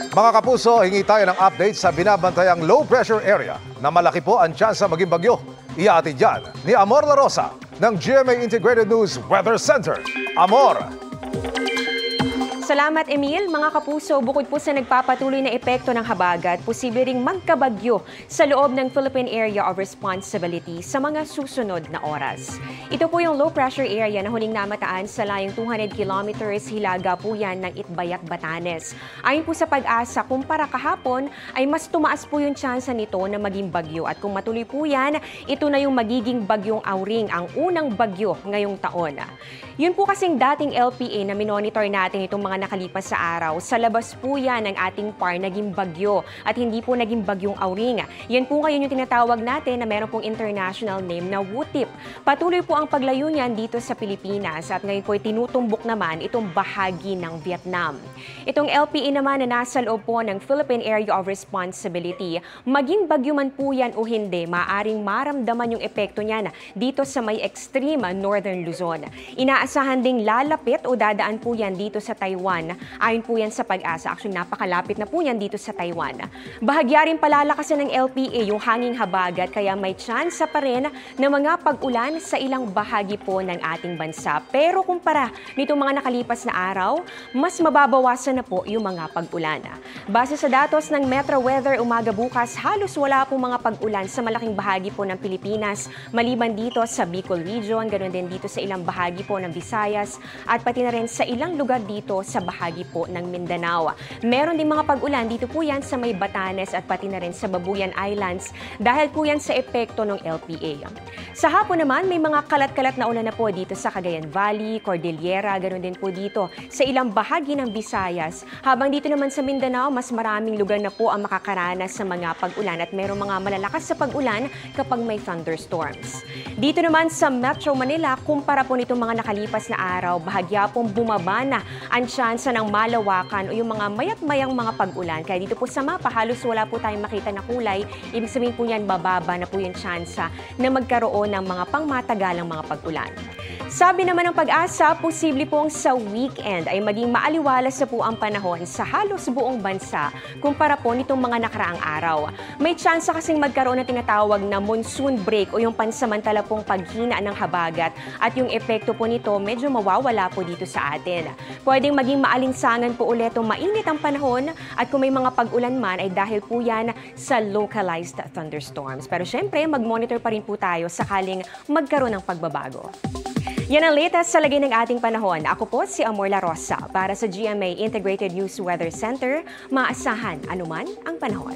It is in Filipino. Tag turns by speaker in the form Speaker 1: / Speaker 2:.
Speaker 1: Mga kapuso, hingi tayo ng update sa binabantayang low pressure area na malaki po ang tsansa maging bagyo. Ihatid yan ni Amor La Rosa ng GMA Integrated News Weather Center. Amor!
Speaker 2: Salamat, Emil. Mga kapuso, bukod po sa nagpapatuloy na epekto ng habagat, posible ring magkabagyo sa loob ng Philippine Area of Responsibility sa mga susunod na oras. Ito po yung low pressure area na huling namataan sa layong 200 kilometers hilaga po yan ng Itbayat, Batanes. Ayon po sa Pag-asa, kumpara kahapon ay mas tumaas po yung tsansa nito na maging bagyo. At kung matuloy po yan, ito na yung magiging bagyong Auring, ang unang bagyo ngayong taon. Yun po kasing dating LPA na minonitor natin itong mga nakalipas sa araw. Sa labas po yan ng ating PAR naging bagyo at hindi po naging bagyong Auring. Yan po ngayon yung tinatawag natin na meron pong international name na Wutip. Patuloy po ang paglayo niyan dito sa Pilipinas at ngayon po tinutumbok naman itong bahagi ng Vietnam. Itong LPA naman na nasa loob po ng Philippine Area of Responsibility, maging bagyo man po yan o hindi, maaring maramdaman yung epekto niyan dito sa may extreme northern Luzon. Inaasahan ding lalapit o dadaan po yan dito sa Taiwan. Ayon po yan sa Pag-asa. Actually, napakalapit na po yan dito sa Taiwan. Bahagya rin palalakasan ng LPA yung hanging habagat kaya may tsansa pa rin na mga pag-ulan sa ilang bahagi po ng ating bansa. Pero kumpara nitong mga nakalipas na araw, mas mababawasan na po yung mga pag-ulan. Base sa datos ng Metro Weather, umaga bukas, halos wala po mga pag-ulan sa malaking bahagi po ng Pilipinas, maliban dito sa Bicol Region, ganoon din dito sa ilang bahagi po ng Visayas at pati na rin sa ilang lugar dito sa bahagi po ng Mindanao. Meron din mga pag-ulan dito po yan sa may Batanes at pati na rin sa Babuyan Islands dahil po yan sa epekto ng LPA. Sa hapon naman, may mga kalat-kalat na ulan na po dito sa Cagayan Valley, Cordillera, ganoon din po dito sa ilang bahagi ng Visayas. Habang dito naman sa Mindanao, mas maraming lugar na po ang makakaranas sa mga pag-ulan at merong mga malalakas sa pag-ulan kapag may thunderstorms. Dito naman sa Metro Manila, kumpara po nitong mga nakalipas na araw, bahagya pong bumaba na ang tsansa ng malawakan o yung mga mayat-mayang mga pag-ulan. Kaya dito po sa mapa, halos wala po tayong makita na kulay. Ibig sabihin po yan, bababa na po yung tsansa na magkaroon ng mga pangmatagalang mga pag-ulan. Sabi naman ng Pag-asa, posible pong sa weekend ay maging maaliwalas na po ang panahon sa halos buong bansa kumpara po nitong mga nakaraang araw. May tsansa kasing magkaroon ng tinatawag na monsoon break o yung pansamantala pong paghina ng habagat at yung epekto po nito medyo mawawala po dito sa atin. Pwedeng maging maalinsangan po ulit o mainit ang panahon at kung may mga pag-ulan man ay dahil po yan sa localized thunderstorms. Pero syempre, mag-monitor pa rin po tayo sakaling magkaroon ng pagbabago. Yan ang latest sa lagay ng ating panahon. Ako po si Amor La Rosa para sa GMA Integrated News Weather Center. Maasahan anuman ang panahon.